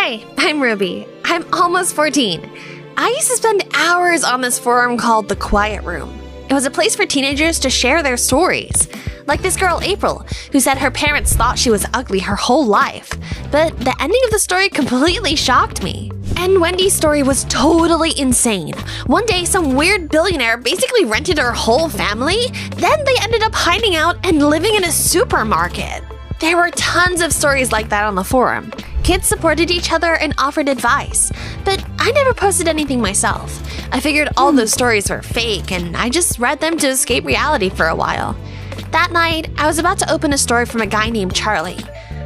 Hi, I'm Ruby. I'm almost 14. I used to spend hours on this forum called The Quiet Room. It was a place for teenagers to share their stories. Like this girl, April, who said her parents thought she was ugly her whole life. But the ending of the story completely shocked me. And Wendy's story was totally insane. One day, some weird billionaire basically rented her whole family. Then they ended up hiding out and living in a supermarket. There were tons of stories like that on the forum. Kids supported each other and offered advice. But I never posted anything myself. I figured all those stories were fake, and I just read them to escape reality for a while. That night, I was about to open a story from a guy named Charlie.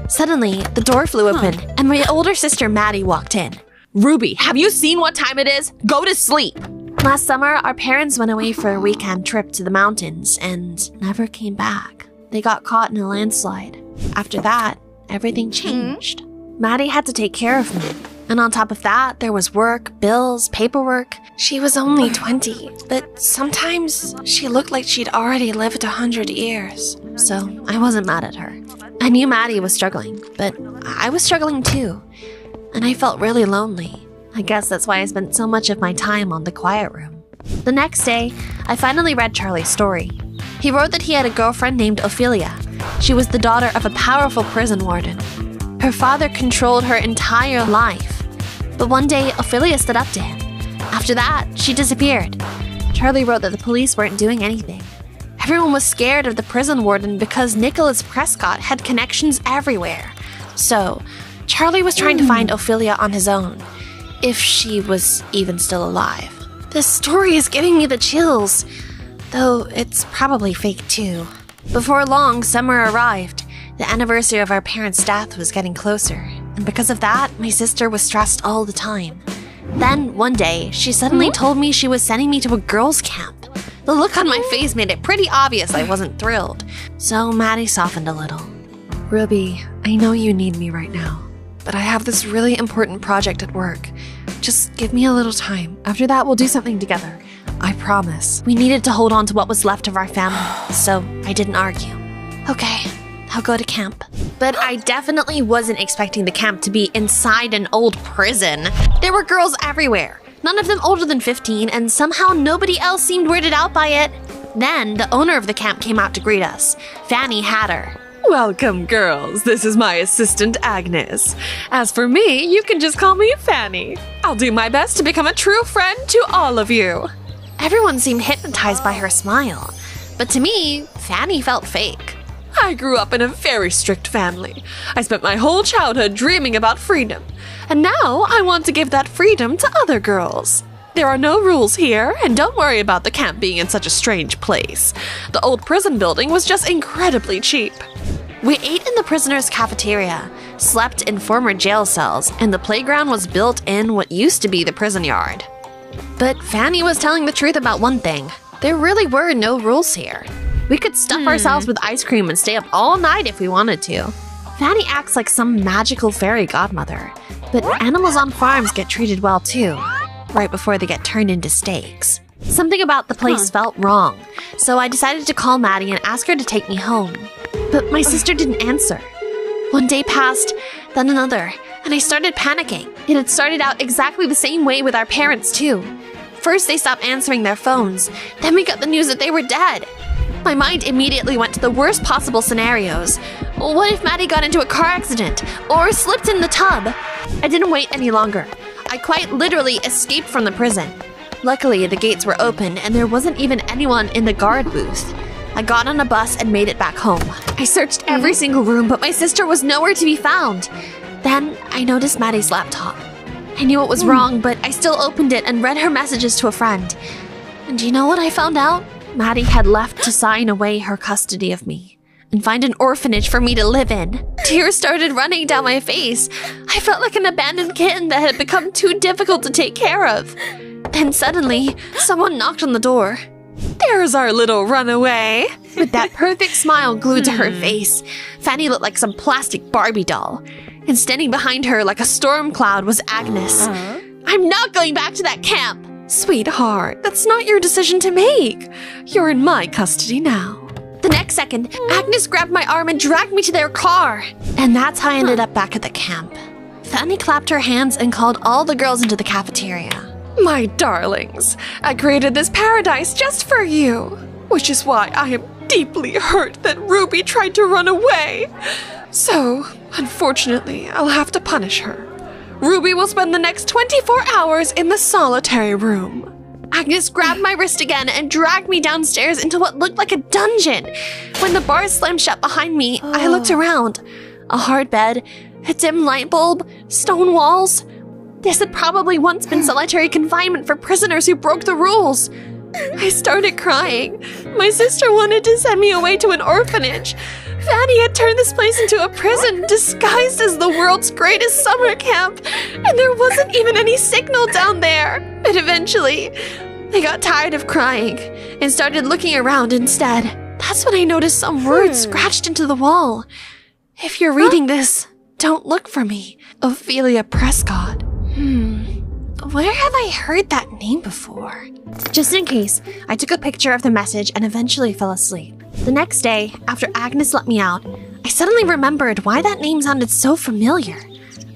Suddenly, the door flew open, and my older sister Maddie walked in. Ruby, have you seen what time it is? Go to sleep! Last summer, our parents went away for a weekend trip to the mountains and never came back. They got caught in a landslide. After that, everything changed. Maddie had to take care of me. And on top of that, there was work, bills, paperwork. She was only 20, but sometimes she looked like she'd already lived 100 years. So I wasn't mad at her. I knew Maddie was struggling, but I was struggling too. And I felt really lonely. I guess that's why I spent so much of my time on The Quiet Room. The next day, I finally read Charlie's story. He wrote that he had a girlfriend named Ophelia. She was the daughter of a powerful prison warden. Her father controlled her entire life. But one day, Ophelia stood up to him. After that, she disappeared. Charlie wrote that the police weren't doing anything. Everyone was scared of the prison warden because Nicholas Prescott had connections everywhere. So, Charlie was trying to find Ophelia on his own, if she was even still alive. This story is giving me the chills, though it's probably fake too. Before long, summer arrived. The anniversary of our parents' death was getting closer, and because of that, my sister was stressed all the time. Then, one day, she suddenly told me she was sending me to a girls' camp. The look on my face made it pretty obvious I wasn't thrilled, so Maddie softened a little. Ruby, I know you need me right now, but I have this really important project at work. Just give me a little time. After that, we'll do something together. I promise. We needed to hold on to what was left of our family, so I didn't argue. Okay, I'll go to camp. But I definitely wasn't expecting the camp to be inside an old prison. There were girls everywhere, none of them older than 15, and somehow nobody else seemed weirded out by it. Then, the owner of the camp came out to greet us, Fanny Hatter. Welcome, girls. This is my assistant, Agnes. As for me, you can just call me Fanny. I'll do my best to become a true friend to all of you. Everyone seemed hypnotized by her smile, but to me, Fanny felt fake. I grew up in a very strict family. I spent my whole childhood dreaming about freedom, and now I want to give that freedom to other girls. There are no rules here, and don't worry about the camp being in such a strange place. The old prison building was just incredibly cheap. We ate in the prisoners' cafeteria, slept in former jail cells, and the playground was built in what used to be the prison yard. But Fanny was telling the truth about one thing. There really were no rules here. We could stuff ourselves with ice cream and stay up all night if we wanted to. Fanny acts like some magical fairy godmother, but animals on farms get treated well too, right before they get turned into steaks. Something about the place felt wrong, so I decided to call Maddie and ask her to take me home. But my sister didn't answer. One day passed, then another, and I started panicking. It had started out exactly the same way with our parents too. First they stopped answering their phones, then we got the news that they were dead. My mind immediately went to the worst possible scenarios. What if Maddie got into a car accident or slipped in the tub? I didn't wait any longer. I quite literally escaped from the prison. Luckily, the gates were open and there wasn't even anyone in the guard booth. I got on a bus and made it back home. I searched every single room, but my sister was nowhere to be found. Then I noticed Maddie's laptop. I knew it was wrong, but I still opened it and read her messages to a friend. And do you know what I found out? Maddie had left to sign away her custody of me and find an orphanage for me to live in. Tears started running down my face. I felt like an abandoned kitten that had become too difficult to take care of. Then suddenly, someone knocked on the door. There's our little runaway. With that perfect smile glued to her face, Fanny looked like some plastic Barbie doll. And standing behind her like a storm cloud was Agnes. I'm not going back to that camp! Sweetheart, that's not your decision to make. You're in my custody now. The next second, Agnes grabbed my arm and dragged me to their car. And that's how I ended up back at the camp. Fanny clapped her hands and called all the girls into the cafeteria. My darlings, I created this paradise just for you, which is why I am deeply hurt that Ruby tried to run away. So, unfortunately, I'll have to punish her. Ruby will spend the next 24 hours in the solitary room. Agnes grabbed my wrist again and dragged me downstairs into what looked like a dungeon. When the bars slammed shut behind me, I looked around. A hard bed, a dim light bulb, stone walls. This had probably once been solitary confinement for prisoners who broke the rules. I started crying. My sister wanted to send me away to an orphanage. Fanny had turned this place into a prison disguised as the world's greatest summer camp, and there wasn't even any signal down there. But eventually, I got tired of crying and started looking around instead. That's when I noticed some words scratched into the wall. If you're reading this, don't look for me. Ophelia Prescott. Where have I heard that name before? Just in case, I took a picture of the message and eventually fell asleep. The next day, after Agnes let me out, I suddenly remembered why that name sounded so familiar.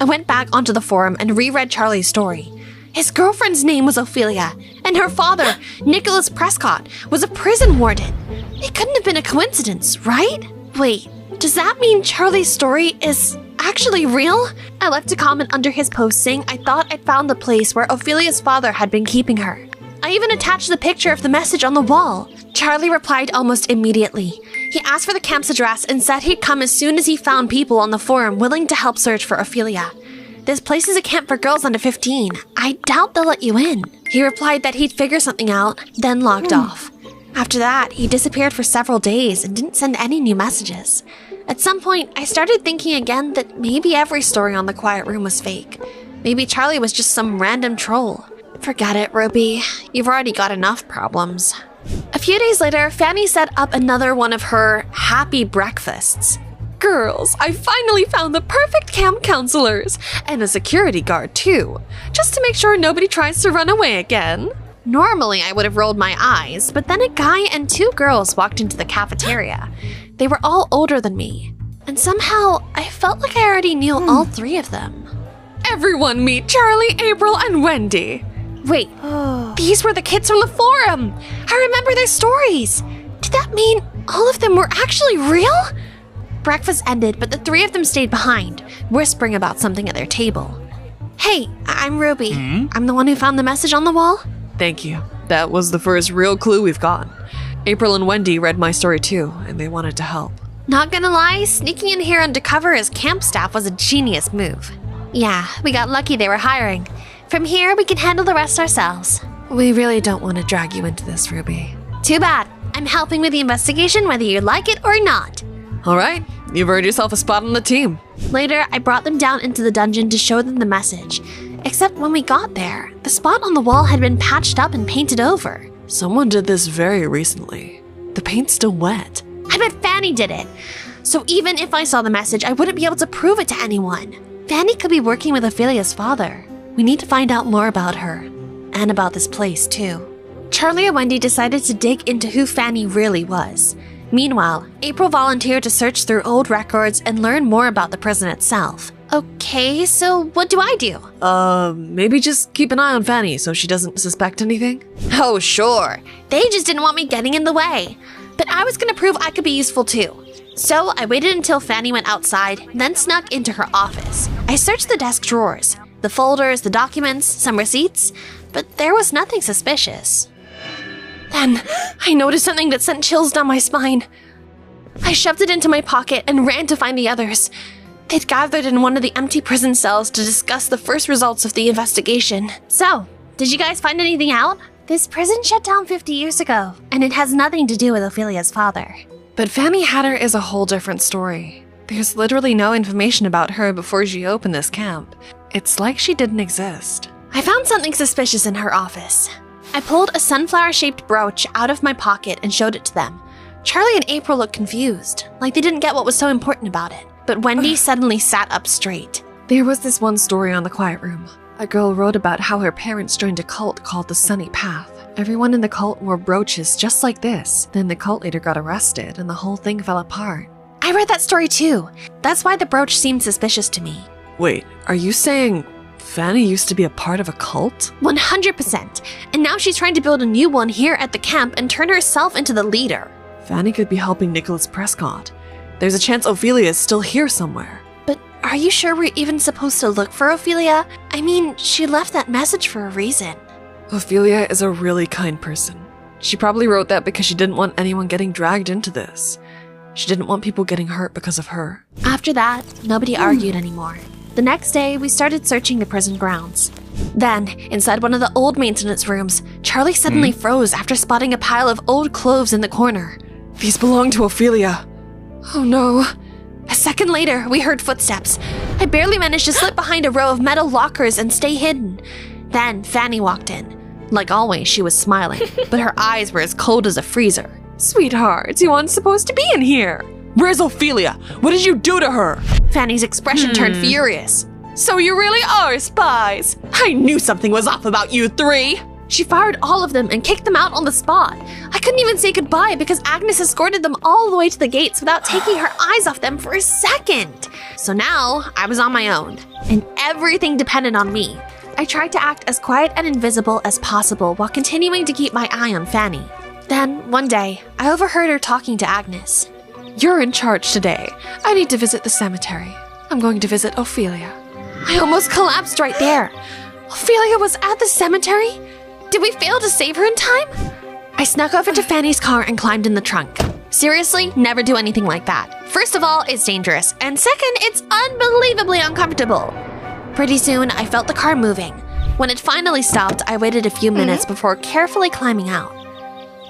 I went back onto the forum and reread Charlie's story. His girlfriend's name was Ophelia, and her father, Nicholas Prescott, was a prison warden. It couldn't have been a coincidence, right? Wait, does that mean Charlie's story is actually real? I left a comment under his post saying I thought I'd found the place where Ophelia's father had been keeping her. I even attached the picture of the message on the wall. Charlie replied almost immediately. He asked for the camp's address and said he'd come as soon as he found people on the forum willing to help search for Ophelia. This place is a camp for girls under 15. I doubt they'll let you in. He replied that he'd figure something out, then logged off. After that, he disappeared for several days and didn't send any new messages. At some point, I started thinking again that maybe every story on the Quiet Room was fake. Maybe Charlie was just some random troll. Forget it, Ruby. You've already got enough problems. A few days later, Fanny set up another one of her happy breakfasts. Girls, I finally found the perfect camp counselors, and a security guard too, just to make sure nobody tries to run away again. Normally, I would have rolled my eyes, but then a guy and two girls walked into the cafeteria. They were all older than me, and somehow I felt like I already knew all three of them. Everyone meet Charlie, April, and Wendy. Wait, these were the kids from the forum. I remember their stories. Did that mean all of them were actually real? Breakfast ended, but the three of them stayed behind, whispering about something at their table. Hey, I'm Ruby. I'm the one who found the message on the wall. Thank you. That was the first real clue we've gotten. April and Wendy read my story too, and they wanted to help. Not gonna lie, sneaking in here undercover as camp staff was a genius move. Yeah, we got lucky they were hiring. From here, we can handle the rest ourselves. We really don't want to drag you into this, Ruby. Too bad. I'm helping with the investigation whether you like it or not. All right, you've earned yourself a spot on the team. Later, I brought them down into the dungeon to show them the message. Except when we got there, the spot on the wall had been patched up and painted over. Someone did this very recently. The paint's still wet. I bet Fanny did it. So even if I saw the message, I wouldn't be able to prove it to anyone. Fanny could be working with Ophelia's father. We need to find out more about her. And about this place, too. Charlie and Wendy decided to dig into who Fanny really was. Meanwhile, April volunteered to search through old records and learn more about the prison itself. Okay, so what do I do? Maybe just keep an eye on Fanny so she doesn't suspect anything? Oh, sure. They just didn't want me getting in the way. But I was gonna prove I could be useful too. So I waited until Fanny went outside, then snuck into her office. I searched the desk drawers, the folders, the documents, some receipts, but there was nothing suspicious. Then I noticed something that sent chills down my spine. I shoved it into my pocket and ran to find the others. They'd gathered in one of the empty prison cells to discuss the first results of the investigation. So, did you guys find anything out? This prison shut down 50 years ago, and it has nothing to do with Ophelia's father. But Fanny Hatter is a whole different story. There's literally no information about her before she opened this camp. It's like she didn't exist. I found something suspicious in her office. I pulled a sunflower-shaped brooch out of my pocket and showed it to them. Charlie and April looked confused, like they didn't get what was so important about it. But Wendy suddenly sat up straight. There was this one story on the Quiet Room. A girl wrote about how her parents joined a cult called the Sunny Path. Everyone in the cult wore brooches just like this. Then the cult leader got arrested and the whole thing fell apart. I read that story too. That's why the brooch seemed suspicious to me. Wait, are you saying Fanny used to be a part of a cult? 100%. And now she's trying to build a new one here at the camp and turn herself into the leader. Fanny could be helping Nicholas Prescott. There's a chance Ophelia is still here somewhere. But are you sure we're even supposed to look for Ophelia? I mean, she left that message for a reason. Ophelia is a really kind person. She probably wrote that because she didn't want anyone getting dragged into this. She didn't want people getting hurt because of her. After that, nobody argued anymore. The next day, we started searching the prison grounds. Then, inside one of the old maintenance rooms, Charlie suddenly froze after spotting a pile of old clothes in the corner. These belong to Ophelia. Oh no. A second later, we heard footsteps. I barely managed to slip behind a row of metal lockers and stay hidden. Then Fanny walked in. Like always, she was smiling, but her eyes were as cold as a freezer. Sweetheart, you aren't supposed to be in here. Where's Ophelia? What did you do to her? Fanny's expression turned furious. So you really are spies. I knew something was off about you three. She fired all of them and kicked them out on the spot. I couldn't even say goodbye because Agnes escorted them all the way to the gates without taking her eyes off them for a second. So now I was on my own, and everything depended on me. I tried to act as quiet and invisible as possible while continuing to keep my eye on Fanny. Then, one day, I overheard her talking to Agnes. You're in charge today. I need to visit the cemetery. I'm going to visit Ophelia. I almost collapsed right there. Ophelia was at the cemetery? Did we fail to save her in time? I snuck over to Fanny's car and climbed in the trunk. Seriously, never do anything like that. First of all, it's dangerous, and second, it's unbelievably uncomfortable. Pretty soon, I felt the car moving. When it finally stopped, I waited a few minutes before carefully climbing out.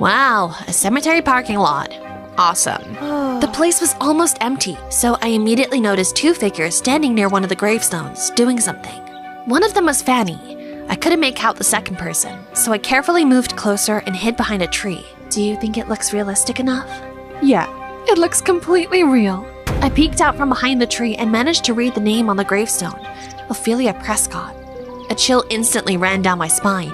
Wow, a cemetery parking lot. Awesome. The place was almost empty, so I immediately noticed two figures standing near one of the gravestones, doing something. One of them was Fanny. I couldn't make out the second person, so I carefully moved closer and hid behind a tree. Do you think it looks realistic enough? Yeah, it looks completely real. I peeked out from behind the tree and managed to read the name on the gravestone, Ophelia Prescott. A chill instantly ran down my spine.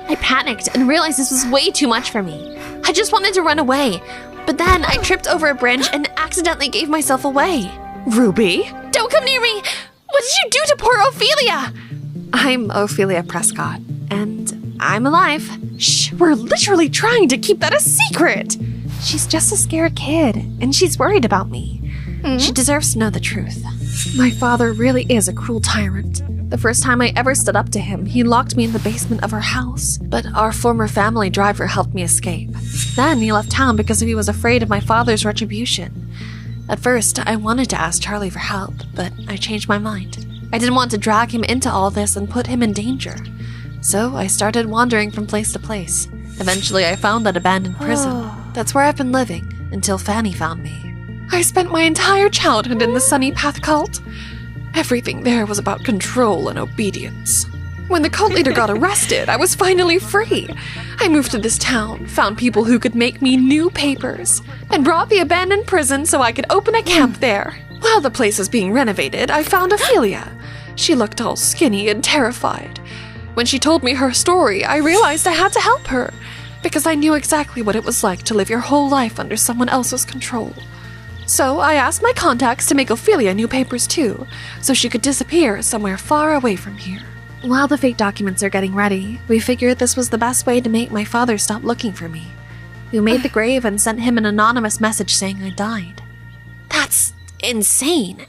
I panicked and realized this was way too much for me. I just wanted to run away, but then I tripped over a branch and accidentally gave myself away. Ruby? Don't come near me! What did you do to poor Ophelia? I'm Ophelia Prescott, and I'm alive. Shh, we're literally trying to keep that a secret. She's just a scared kid, and she's worried about me. She deserves to know the truth. My father really is a cruel tyrant. The first time I ever stood up to him, he locked me in the basement of our house, but our former family driver helped me escape. Then he left town because he was afraid of my father's retribution. At first, I wanted to ask Charlie for help, but I changed my mind. I didn't want to drag him into all this and put him in danger. So I started wandering from place to place. Eventually, I found that abandoned prison. That's where I've been living, until Fanny found me. I spent my entire childhood in the Sunny Path cult. Everything there was about control and obedience. When the cult leader got arrested, I was finally free. I moved to this town, found people who could make me new papers, and brought the abandoned prison so I could open a camp there. While the place was being renovated, I found Ophelia. She looked all skinny and terrified. When she told me her story, I realized I had to help her, because I knew exactly what it was like to live your whole life under someone else's control. So I asked my contacts to make Ophelia new papers too, so she could disappear somewhere far away from here. While the fake documents are getting ready, we figured this was the best way to make my father stop looking for me. We made the grave and sent him an anonymous message saying I died. That's insane.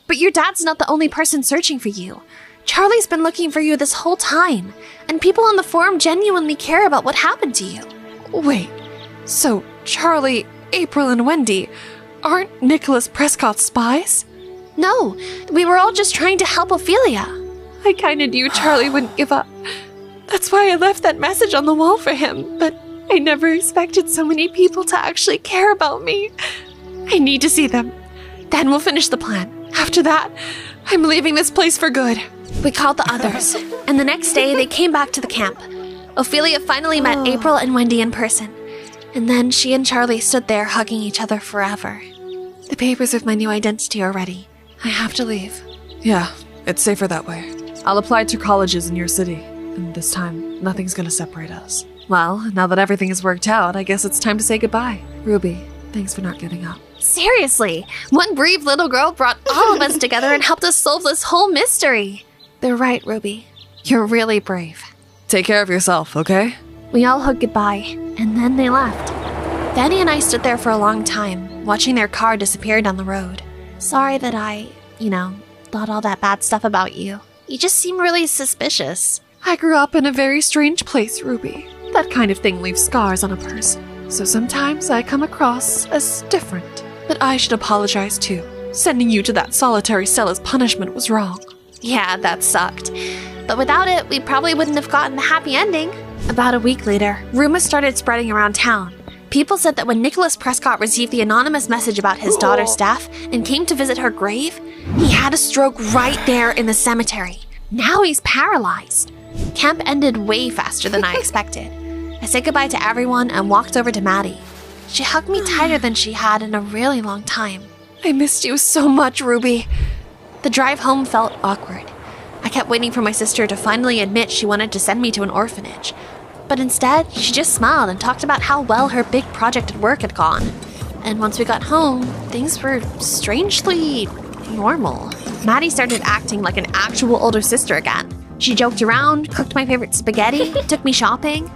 But your dad's not the only person searching for you. Charlie's been looking for you this whole time, and people on the forum genuinely care about what happened to you. Wait, so Charlie, April, and Wendy aren't Nicholas Prescott's spies? No, we were all just trying to help Ophelia. I kinda knew Charlie wouldn't give up. That's why I left that message on the wall for him, but I never expected so many people to actually care about me. I need to see them. Then we'll finish the plan. After that, I'm leaving this place for good. We called the others, and the next day they came back to the camp. Ophelia finally met April and Wendy in person, and then she and Charlie stood there hugging each other forever. The papers with my new identity are ready. I have to leave. Yeah, it's safer that way. I'll apply to colleges in your city, and this time, nothing's gonna separate us. Well, now that everything is worked out, I guess it's time to say goodbye. Ruby, thanks for not giving up. Seriously, one brave little girl brought all of us together and helped us solve this whole mystery. They're right, Ruby. You're really brave. Take care of yourself, okay? We all hugged goodbye, and then they left. Danny and I stood there for a long time, watching their car disappear down the road. Sorry that I, thought all that bad stuff about you. You just seem really suspicious. I grew up in a very strange place, Ruby. That kind of thing leaves scars on a person. So sometimes I come across as different. But I should apologize too. Sending you to that solitary cell as punishment was wrong. Yeah, that sucked. But without it, we probably wouldn't have gotten the happy ending. About a week later, rumors started spreading around town. People said that when Nicholas Prescott received the anonymous message about his daughter's death and came to visit her grave, he had a stroke right there in the cemetery. Now he's paralyzed. Camp ended way faster than I expected. I said goodbye to everyone and walked over to Maddie. She hugged me tighter than she had in a really long time. I missed you so much, Ruby. The drive home felt awkward. I kept waiting for my sister to finally admit she wanted to send me to an orphanage. But instead, she just smiled and talked about how well her big project at work had gone. And once we got home, things were strangely normal. Maddie started acting like an actual older sister again. She joked around, cooked my favorite spaghetti, took me shopping.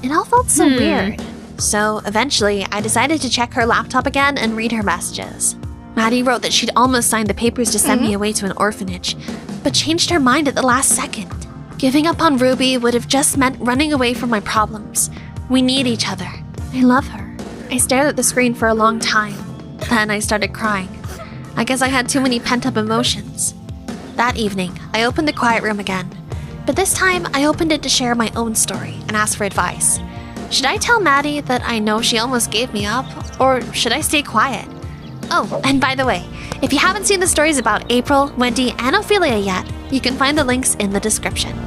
It all felt so weird. So eventually, I decided to check her laptop again and read her messages. Maddie wrote that she'd almost signed the papers to send me away to an orphanage, but changed her mind at the last second. Giving up on Ruby would have just meant running away from my problems. We need each other. I love her. I stared at the screen for a long time. Then I started crying. I guess I had too many pent-up emotions. That evening, I opened the quiet room again. But this time, I opened it to share my own story and ask for advice. Should I tell Maddie that I know she almost gave me up, or should I stay quiet? Oh, and by the way, if you haven't seen the stories about April, Wendy, and Ophelia yet, you can find the links in the description.